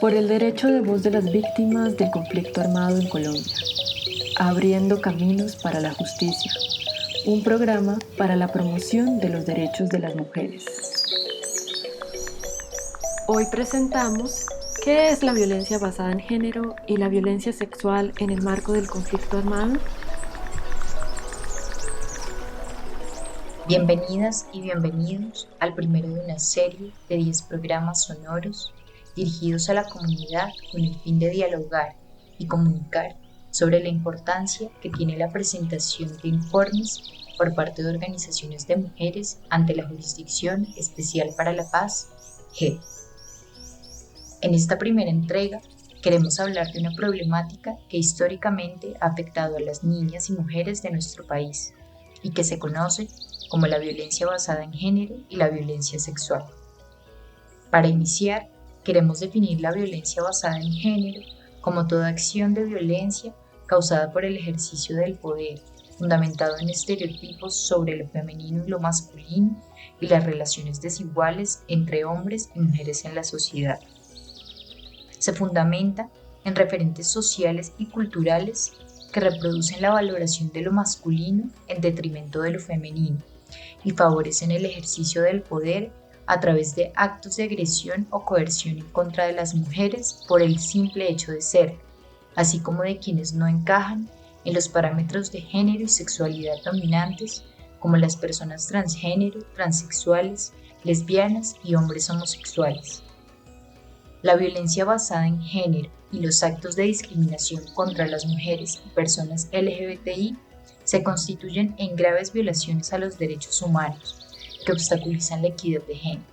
por el derecho de voz de las víctimas del conflicto armado en Colombia, abriendo caminos para la justicia, un programa para la promoción de los derechos de las mujeres. Hoy presentamos ¿qué es la violencia basada en género y la violencia sexual en el marco del conflicto armado? Bienvenidas y bienvenidos al primero de una serie de 10 programas sonoros dirigidos a la comunidad con el fin de dialogar y comunicar sobre la importancia que tiene la presentación de informes por parte de organizaciones de mujeres ante la Jurisdicción Especial para la Paz, JEP. En esta primera entrega queremos hablar de una problemática que históricamente ha afectado a las niñas y mujeres de nuestro país y que se conoce como la violencia basada en género y la violencia sexual. Para iniciar, queremos definir la violencia basada en género como toda acción de violencia causada por el ejercicio del poder, fundamentado en estereotipos sobre lo femenino y lo masculino y las relaciones desiguales entre hombres y mujeres en la sociedad. Se fundamenta en referentes sociales y culturales que reproducen la valoración de lo masculino en detrimento de lo femenino y favorecen el ejercicio del poder a través de actos de agresión o coerción en contra de las mujeres por el simple hecho de ser, así como de quienes no encajan en los parámetros de género y sexualidad dominantes, como las personas transgénero, transexuales, lesbianas y hombres homosexuales. La violencia basada en género y los actos de discriminación contra las mujeres y personas LGBTI se constituyen en graves violaciones a los derechos humanos que obstaculizan la equidad de género.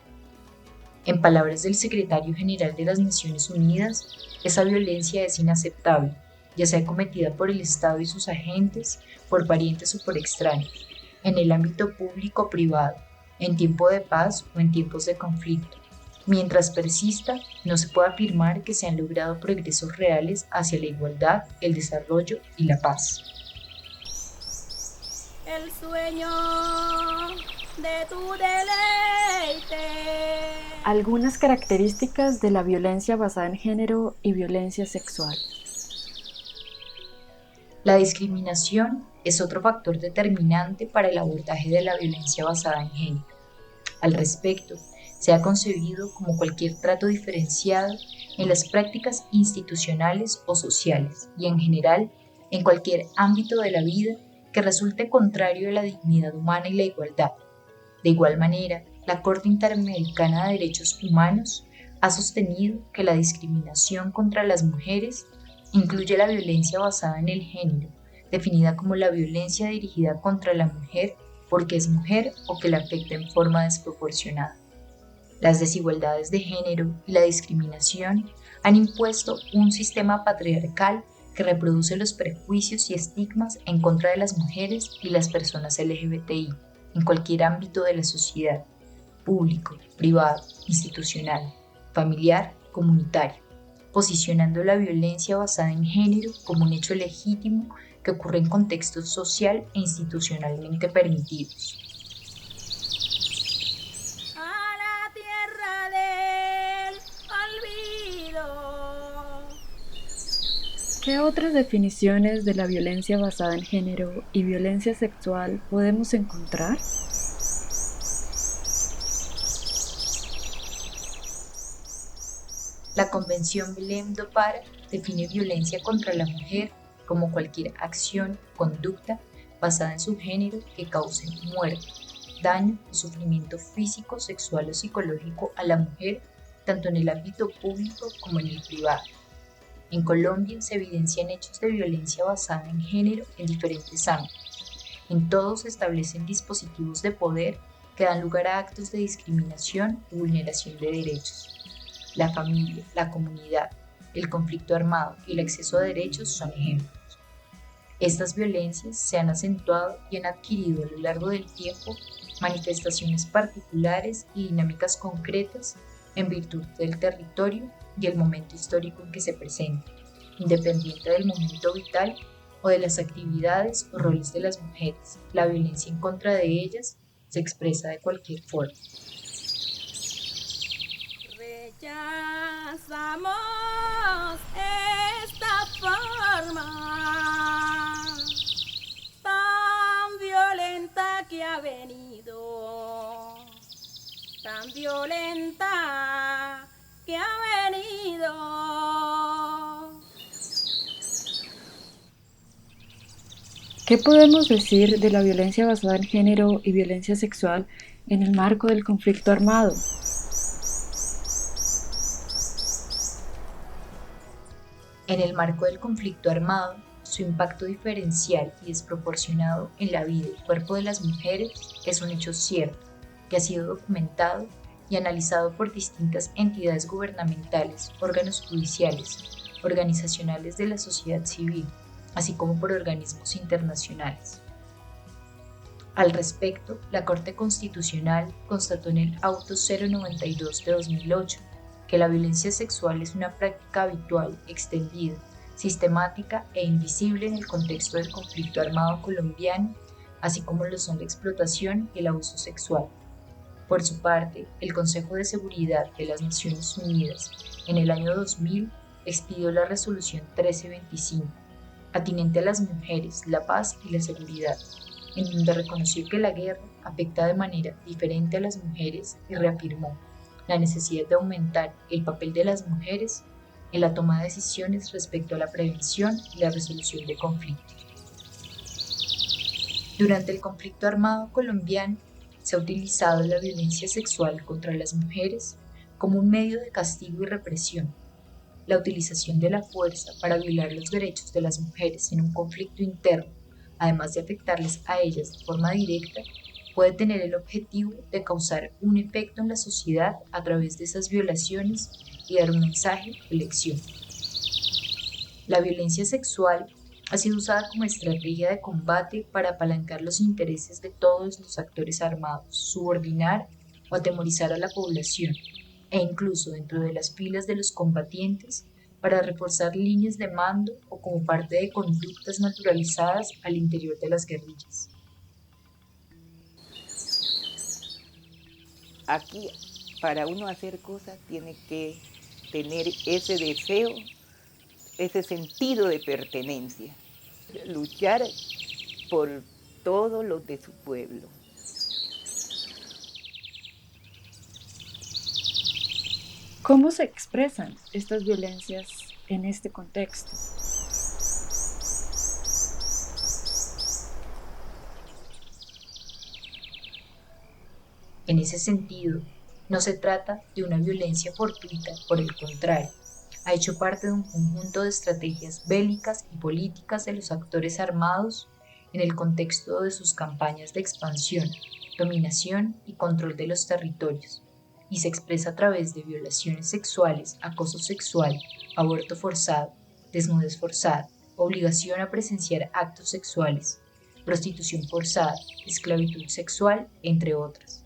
En palabras del secretario general de las Naciones Unidas, esa violencia es inaceptable, ya sea cometida por el Estado y sus agentes, por parientes o por extraños, en el ámbito público o privado, en tiempo de paz o en tiempos de conflicto. Mientras persista, no se puede afirmar que se han logrado progresos reales hacia la igualdad, el desarrollo y la paz. El sueño de tu deleite. Algunas características de la violencia basada en género y violencia sexual. La discriminación es otro factor determinante para el abordaje de la violencia basada en género. Al respecto, se ha concebido como cualquier trato diferenciado en las prácticas institucionales o sociales y en general en cualquier ámbito de la vida que resulte contrario a la dignidad humana y la igualdad. De igual manera, la Corte Interamericana de Derechos Humanos ha sostenido que la discriminación contra las mujeres incluye la violencia basada en el género, definida como la violencia dirigida contra la mujer porque es mujer o que la afecta en forma desproporcionada. Las desigualdades de género y la discriminación han impuesto un sistema patriarcal que reproduce los prejuicios y estigmas en contra de las mujeres y las personas LGBTI en cualquier ámbito de la sociedad, público, privado, institucional, familiar, comunitario, posicionando la violencia basada en género como un hecho legítimo que ocurre en contextos social e institucionalmente permitidos. ¿Qué otras definiciones de la violencia basada en género y violencia sexual podemos encontrar? La Convención Belém do Pará define violencia contra la mujer como cualquier acción o conducta basada en su género que cause muerte, daño o sufrimiento físico, sexual o psicológico a la mujer, tanto en el ámbito público como en el privado. En Colombia se evidencian hechos de violencia basada en género en diferentes ámbitos. En todos se establecen dispositivos de poder que dan lugar a actos de discriminación y vulneración de derechos. La familia, la comunidad, el conflicto armado y el acceso a derechos son ejemplos. Estas violencias se han acentuado y han adquirido a lo largo del tiempo manifestaciones particulares y dinámicas concretas en virtud del territorio y el momento histórico en que se presenta, independiente del momento vital o de las actividades o roles de las mujeres. La violencia en contra de ellas se expresa de cualquier forma. Rechazamos esta forma tan violenta que ha venido, tan violenta que ha venido. ¿Qué podemos decir de la violencia basada en género y violencia sexual en el marco del conflicto armado? En el marco del conflicto armado, su impacto diferencial y desproporcionado en la vida y cuerpo de las mujeres es un hecho cierto que ha sido documentado y analizado por distintas entidades gubernamentales, órganos judiciales, organizacionales de la sociedad civil, así como por organismos internacionales. Al respecto, la Corte Constitucional constató en el Auto 092 de 2008 que la violencia sexual es una práctica habitual, extendida, sistemática e invisible en el contexto del conflicto armado colombiano, así como lo son la explotación y el abuso sexual. Por su parte, el Consejo de Seguridad de las Naciones Unidas en el año 2000 expidió la Resolución 1325, atinente a las mujeres, la paz y la seguridad, en donde reconoció que la guerra afecta de manera diferente a las mujeres y reafirmó la necesidad de aumentar el papel de las mujeres en la toma de decisiones respecto a la prevención y la resolución de conflictos. Durante el conflicto armado colombiano se ha utilizado la violencia sexual contra las mujeres como un medio de castigo y represión. La utilización de la fuerza para violar los derechos de las mujeres en un conflicto interno, además de afectarles a ellas de forma directa, puede tener el objetivo de causar un efecto en la sociedad a través de esas violaciones y dar un mensaje de lección. La violencia sexual ha sido usada como estrategia de combate para apalancar los intereses de todos los actores armados, subordinar o atemorizar a la población, e incluso dentro de las filas de los combatientes para reforzar líneas de mando o como parte de conductas naturalizadas al interior de las guerrillas. Aquí, para uno hacer cosas, tiene que tener ese deseo, ese sentido de pertenencia, luchar por todos los de su pueblo. ¿Cómo se expresan estas violencias en este contexto? En ese sentido, no se trata de una violencia fortuita, por el contrario, ha hecho parte de un conjunto de estrategias bélicas y políticas de los actores armados en el contexto de sus campañas de expansión, dominación y control de los territorios, y se expresa a través de violaciones sexuales, acoso sexual, aborto forzado, desnudez forzada, obligación a presenciar actos sexuales, prostitución forzada, esclavitud sexual, entre otras.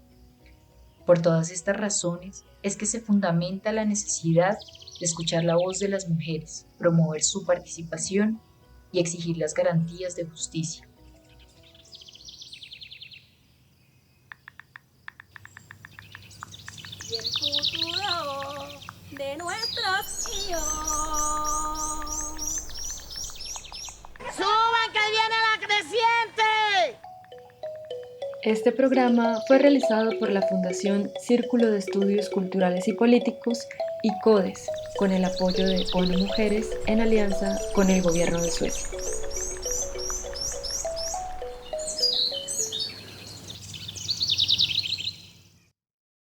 Por todas estas razones es que se fundamenta la necesidad de escuchar la voz de las mujeres, promover su participación y exigir las garantías de justicia. Y el futuro de nuestros hijos. ¡Suban que viene la creciente! Este programa fue realizado por la Fundación Círculo de Estudios Culturales y Políticos y CODES, con el apoyo de ONU Mujeres en alianza con el Gobierno de Suecia.